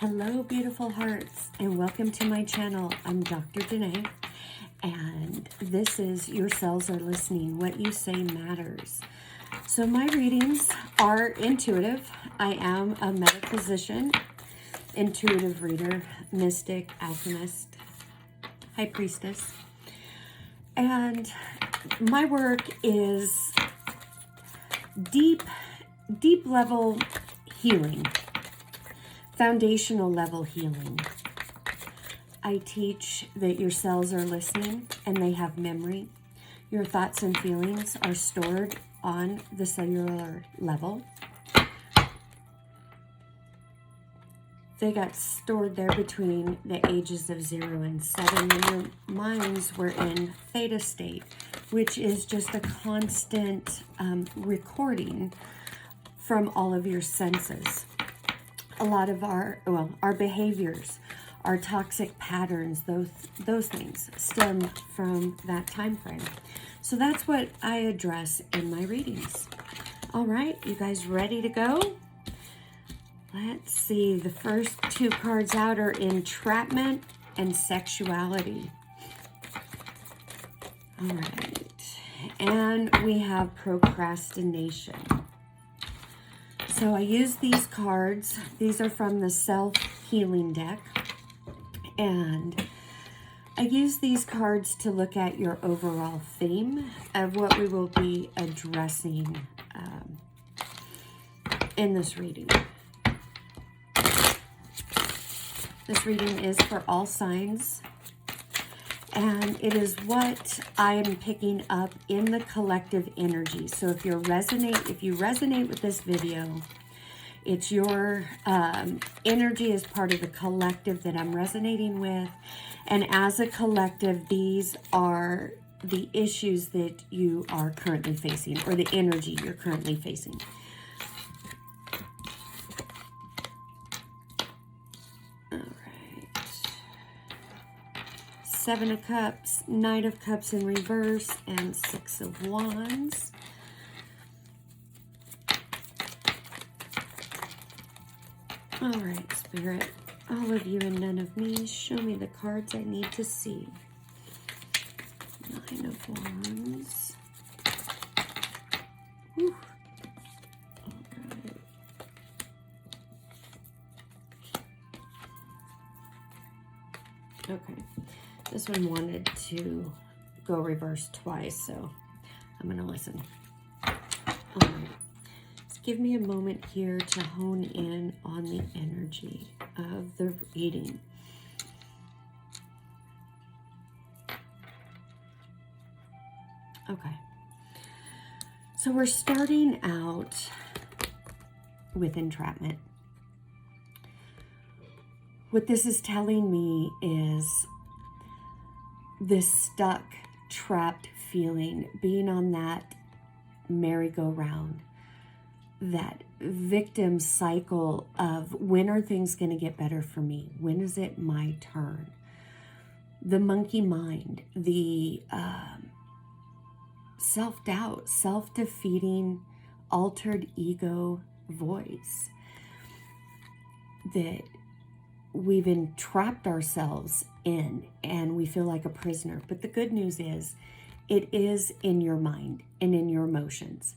Hello, beautiful hearts, and welcome to my channel. I'm Dr. Janae, and this is Your Cells Are Listening. What you say matters. So my readings are intuitive. I am a metaphysician, intuitive reader, mystic, alchemist, high priestess, and my work is deep level healing. Foundational level healing. I teach that your cells are listening and they have memory. Your thoughts and feelings are stored on the cellular level. They got stored there between the ages of 0 and 7 when your minds were in theta state, which is just a constant recording from all of your senses. A lot of our behaviors, our toxic patterns, those things stem from that time frame. So that's what I address in my readings. All right, you guys ready to go? Let's see. The first two cards out are entrapment and sexuality. All right, and we have procrastination. So I use these cards. These are from the self-healing deck. And I use these cards to look at your overall theme of what we will be addressing in this reading. This reading is for all signs. And it is what I am picking up in the collective energy. So if you resonate with this video, it's your energy as part of the collective that I'm resonating with. And as a collective, these are the issues that you are currently facing, or the energy you're currently facing. Seven of Cups, Knight of Cups in reverse, and Six of Wands. All right, Spirit, all of you and none of me, show me the cards I need to see. Nine of Wands. Whew. All right. Okay. This one wanted to go reverse twice, so I'm going to listen. All right. Just give me a moment here to hone in on the energy of the reading. Okay. So we're starting out with entrapment. What this is telling me is this stuck, trapped feeling, being on that merry-go-round, that victim cycle of when are things going to get better for me? When is it my turn? The monkey mind, the self-doubt, self-defeating, altered ego voice that we've entrapped ourselves in, and we feel like a prisoner. But the good news is it is in your mind and in your emotions.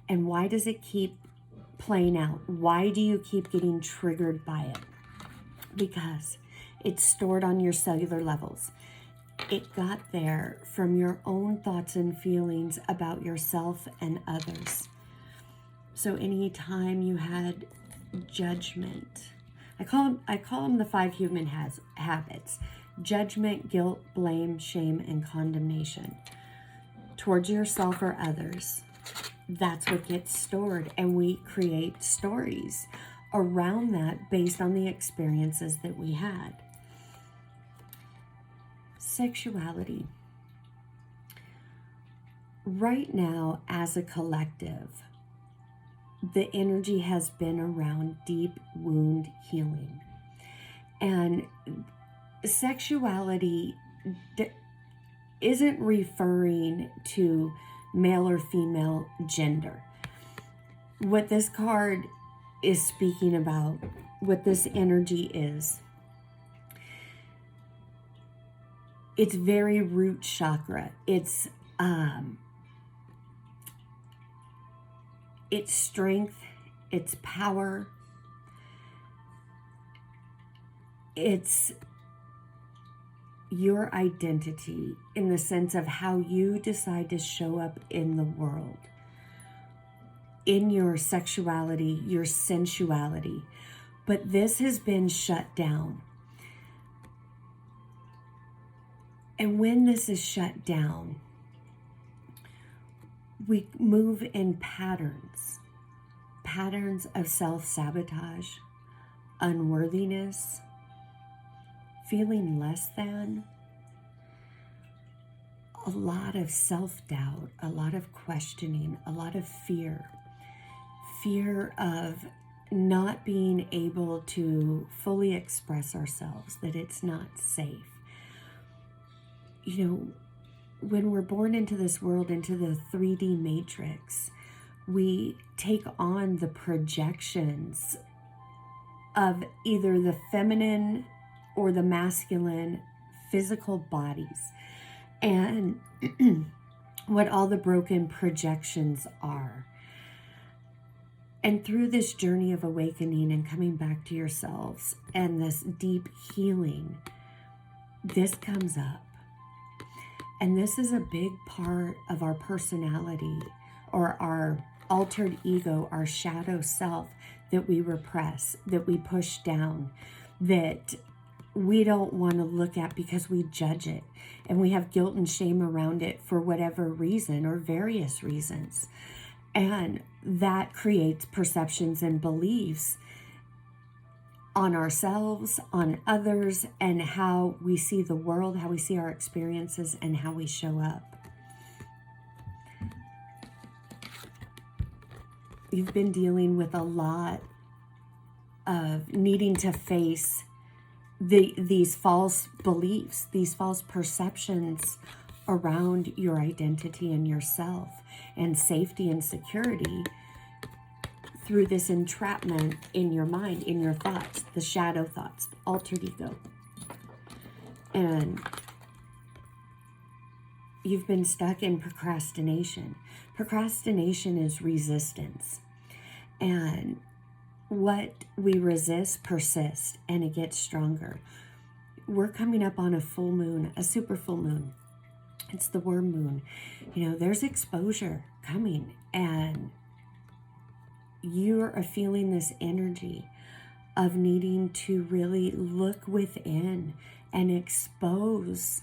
And why does it keep playing out? Why do you keep getting triggered by it? Because it's stored on your cellular levels. It got there from your own thoughts and feelings about yourself and others. So anytime you had judgment, I call them the 5 human habits: judgment, guilt, blame, shame, and condemnation towards yourself or others. That's what gets stored, and we create stories around that based on the experiences that we had. Sexuality. Right now, as a collective, the energy has been around deep wound healing. And sexuality isn't referring to male or female gender. What this card is speaking about what this energy is. It's very root chakra. It's strength, it's power, it's your identity in the sense of how you decide to show up in the world, in your sexuality, your sensuality. But this has been shut down. And when this is shut down, we move in patterns of self-sabotage, unworthiness, feeling less than, a lot of self-doubt, a lot of questioning, a lot of fear of not being able to fully express ourselves, that it's not safe. You know, when we're born into this world, into the 3D matrix, we take on the projections of either the feminine or the masculine physical bodies, and what all the broken projections are. And through this journey of awakening and coming back to yourselves and this deep healing, this comes up. And this is a big part of our personality, or our altered ego, our shadow self, that we repress, that we push down, that we don't want to look at because we judge it. And we have guilt and shame around it for whatever reason, or various reasons. And that creates perceptions and beliefs on ourselves, on others, and how we see the world, how we see our experiences, and how we show up. You've been dealing with a lot of needing to face these false beliefs, these false perceptions around your identity and yourself, and safety and security, through this entrapment in your mind, in your thoughts, the shadow thoughts, the altered ego. And you've been stuck in procrastination. Procrastination is resistance. And what we resist persists, and it gets stronger. We're coming up on a full moon, a super full moon. It's the worm moon. You know, there's exposure coming, and you're feeling this energy of needing to really look within and expose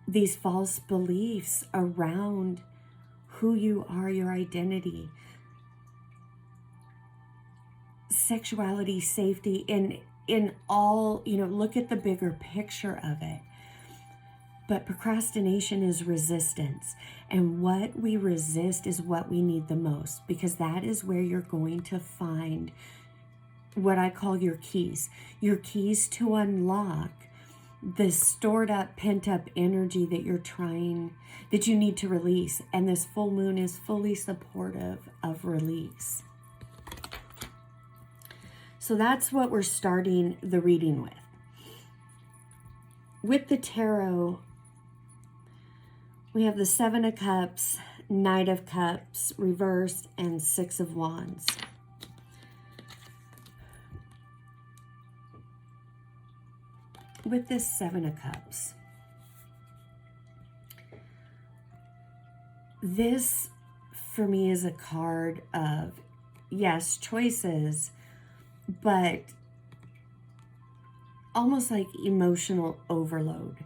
these false beliefs around who you are, your identity, sexuality, safety, in all, you know, look at the bigger picture of it. But procrastination is resistance. And what we resist is what we need the most, because that is where you're going to find what I call your keys to unlock this stored up, pent up energy that you need to release. And this full moon is fully supportive of release. So that's what we're starting the reading with. With the tarot, we have the 7 of Cups, Knight of Cups, reversed, and 6 of Wands. With this 7 of Cups, this for me is a card of, yes, choices, but almost like emotional overload,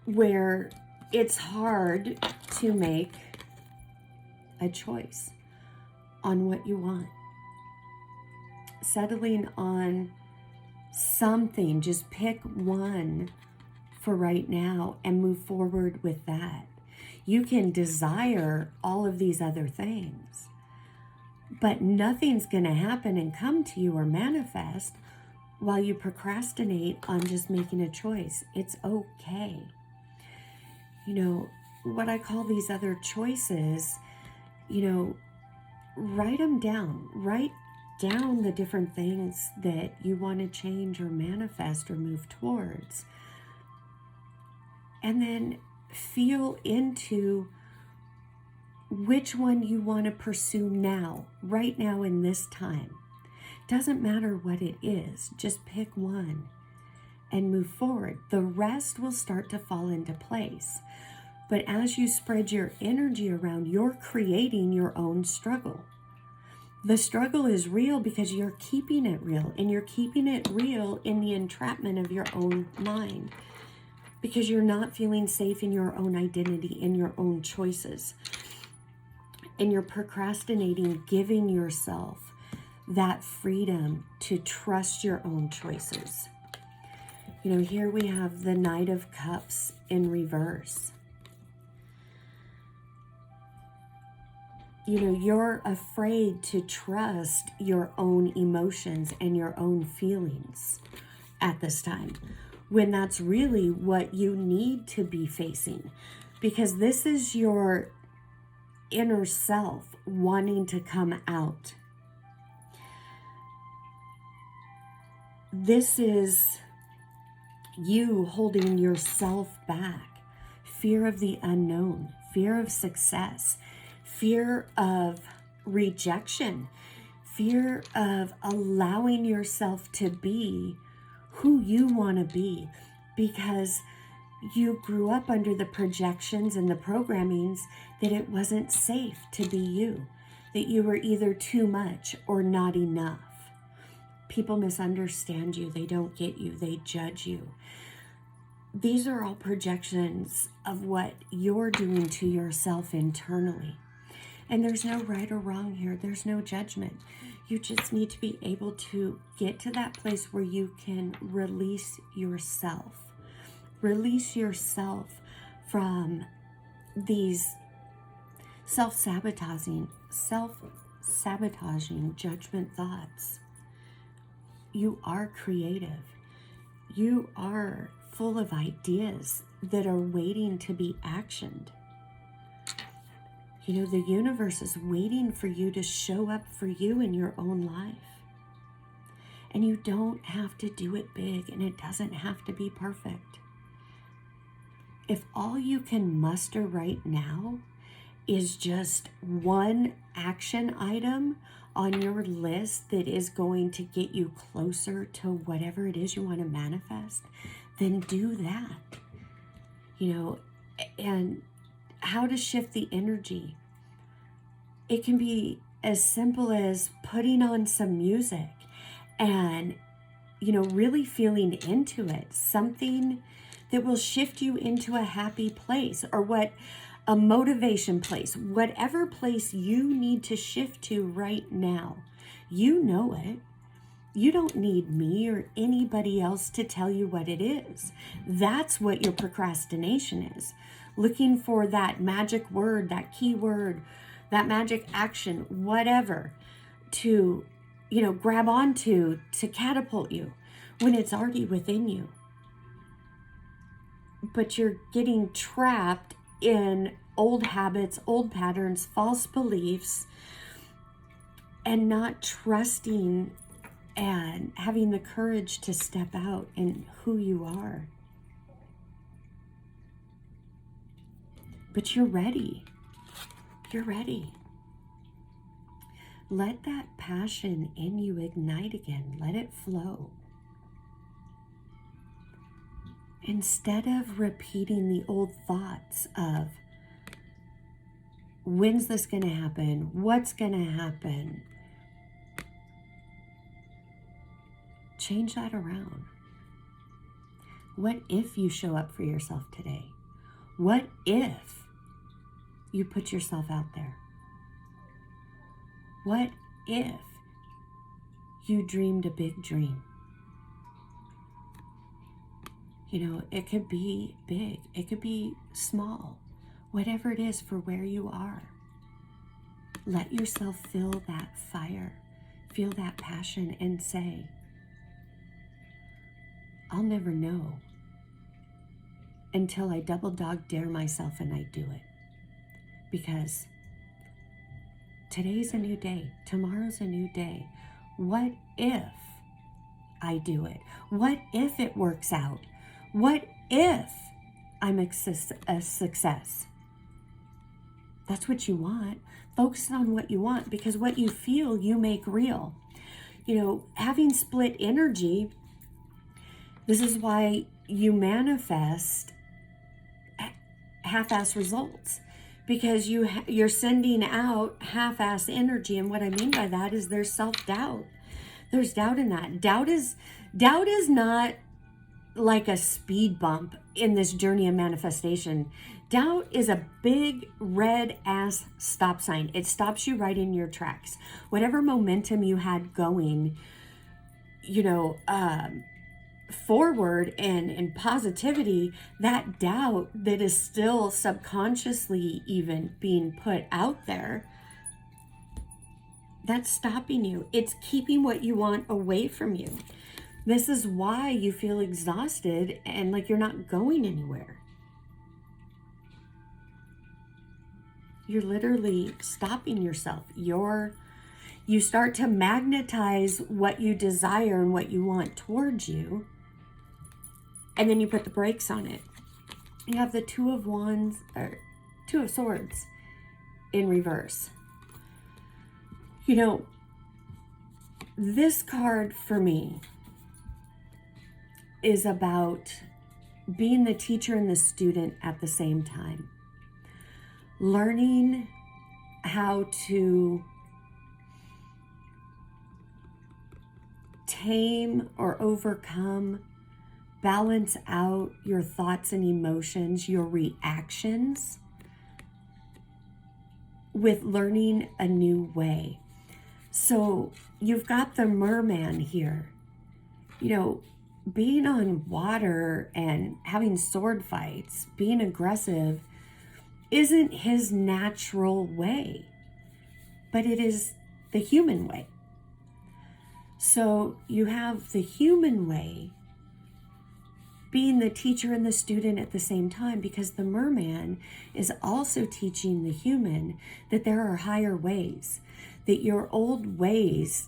where it's hard to make a choice on what you want. Settling on something, just pick one for right now and move forward with that. You can desire all of these other things, but nothing's going to happen and come to you or manifest while you procrastinate on just making a choice. It's okay. You know, what I call these other choices, you know, write them down. Write down the different things that you want to change or manifest or move towards. And then feel into which one you want to pursue now, right now in this time. Doesn't matter what it is, just pick one and move forward. The rest will start to fall into place. But as you spread your energy around, you're creating your own struggle. The struggle is real because you're keeping it real, and you're keeping it real in the entrapment of your own mind, because you're not feeling safe in your own identity, in your own choices. And you're procrastinating giving yourself that freedom to trust your own choices. You know, here we have the Knight of Cups in reverse. You know, you're afraid to trust your own emotions and your own feelings at this time, when that's really what you need to be facing, because this is your inner self wanting to come out. This is you holding yourself back. Fear of the unknown, fear of success, fear of rejection, fear of allowing yourself to be who you want to be, because you grew up under the projections and the programmings that it wasn't safe to be you, that you were either too much or not enough. People misunderstand you, they don't get you, they judge you. These are all projections of what you're doing to yourself internally. And there's no right or wrong here. There's no judgment. You just need to be able to get to that place where you can release yourself. Release yourself from these self-sabotaging judgment thoughts. You are creative. You are full of ideas that are waiting to be actioned. You know, the universe is waiting for you to show up for you in your own life. And you don't have to do it big, and it doesn't have to be perfect. If all you can muster right now is just one action item on your list that is going to get you closer to whatever it is you want to manifest, then do that. You know, and how to shift the energy. It can be as simple as putting on some music and, you know, really feeling into it. Something that will shift you into a happy place, or a motivation place, whatever place you need to shift to right now. You know it. You don't need me or anybody else to tell you what it is. That's what your procrastination is. Looking for that magic word, that key word, that magic action, whatever, to, you know, grab onto to catapult you when it's already within you. But you're getting trapped in old habits, old patterns, false beliefs, and not trusting and having the courage to step out in who you are. But you're ready. You're ready. Let that passion in you ignite again. Let it flow. Instead of repeating the old thoughts of, when's this going to happen? What's going to happen? Change that around. What if you show up for yourself today? What if you put yourself out there? What if you dreamed a big dream? You know, it could be big, it could be small, whatever it is for where you are. Let yourself feel that fire, feel that passion, and say, I'll never know until I double dog dare myself and I do it. Because today's a new day, tomorrow's a new day. What if I do it? What if it works out? What if I'm a success? That's what you want. Focus on what you want, because what you feel, you make real. You know, having split energy, this is why you manifest half-ass results, because you're sending out half-ass energy. And what I mean by that is there's self-doubt. There's doubt in that. Doubt is not like a speed bump in this journey of manifestation. Doubt is a big red ass stop sign. It stops you right in your tracks. Whatever momentum you had going, you know, forward and positivity, that doubt that is still subconsciously even being put out there, that's stopping you. It's keeping what you want away from you. This is why you feel exhausted and like you're not going anywhere. You're literally stopping yourself. You start to magnetize what you desire and what you want towards you, and then you put the brakes on it. You have the Two of Swords in reverse. You know, this card for me is about being the teacher and the student at the same time. Learning how to tame or overcome, balance out your thoughts and emotions, your reactions, with learning a new way. So you've got the merman here. You know, being on water and having sword fights, being aggressive, isn't his natural way, but it is the human way. So you have the human way being the teacher and the student at the same time, because the merman is also teaching the human that there are higher ways, that your old ways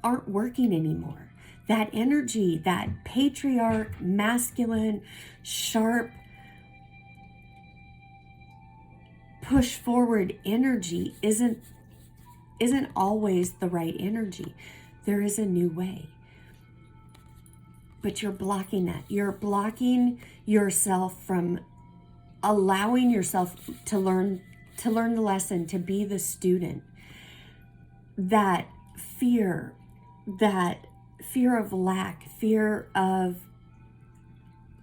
aren't working anymore. That energy, that patriarch, masculine, sharp, push forward energy isn't always the right energy. There is a new way. But you're blocking that. You're blocking yourself from allowing yourself to learn the lesson, to be the student. That fear of lack, fear of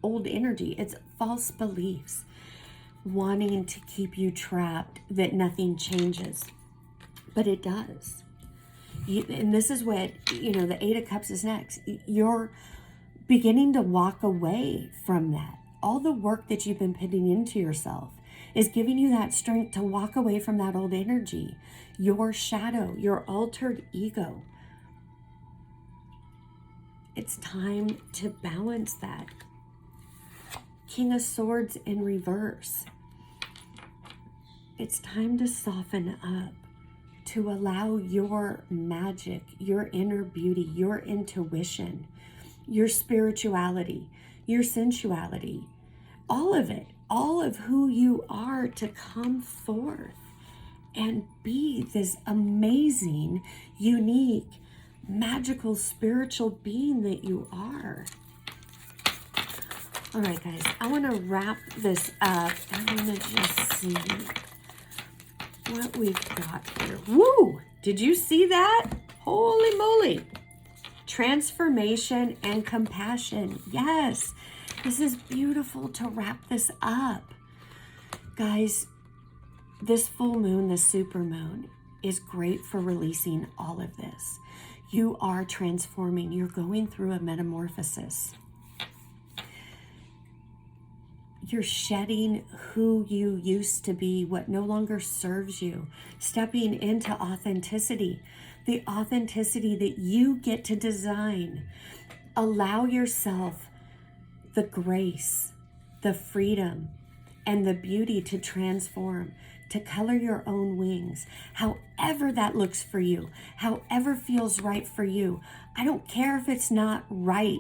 old energy, it's false beliefs wanting to keep you trapped, that nothing changes, but it does. And this is what, you know, the Eight of Cups is next. You're beginning to walk away from that. All the work that you've been putting into yourself is giving you that strength to walk away from that old energy, your shadow, your altered ego. It's time to balance that. King of Swords in reverse. It's time to soften up, to allow your magic, your inner beauty, your intuition, your spirituality, your sensuality, all of it, all of who you are, to come forth and be this amazing, unique, magical, spiritual being that you are. All right, guys, I want to wrap this up. I want to just see what we've got here. Woo! Did you see that? Holy moly. Transformation and compassion. Yes, this is beautiful to wrap this up. Guys, this full moon, the super moon, is great for releasing all of this. You are transforming. You're going through a metamorphosis. You're shedding who you used to be, what no longer serves you, stepping into authenticity, the authenticity that you get to design. Allow yourself the grace, the freedom, and the beauty to transform, to color your own wings, however that looks for you, however feels right for you. I don't care if it's not right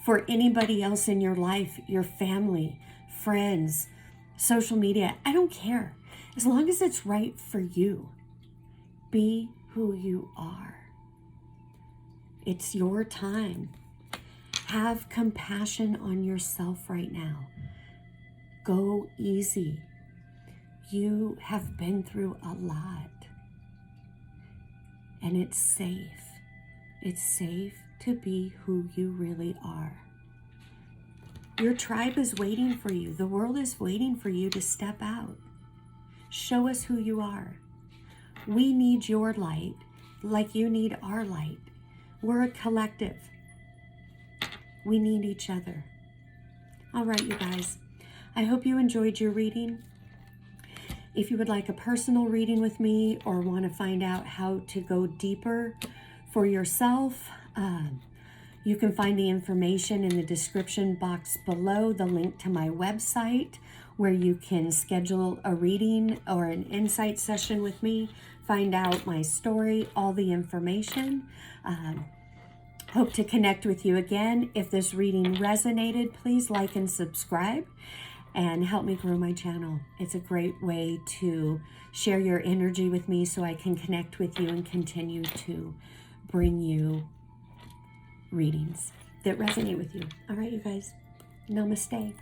for anybody else in your life, your family, friends, social media. I don't care. As long as it's right for you, be who you are. It's your time. Have compassion on yourself right now. Go easy. You have been through a lot. And it's safe. It's safe to be who you really are. Your tribe is waiting for you. The world is waiting for you to step out. Show us who you are. We need your light like you need our light. We're a collective. We need each other. All right, you guys. I hope you enjoyed your reading. If you would like a personal reading with me or want to find out how to go deeper for yourself, you can find the information in the description box below, the link to my website where you can schedule a reading or an insight session with me, find out my story, all the information. Hope to connect with you again. If this reading resonated, please like and subscribe and help me grow my channel. It's a great way to share your energy with me so I can connect with you and continue to bring you readings that resonate with you. All right, you guys. Namaste.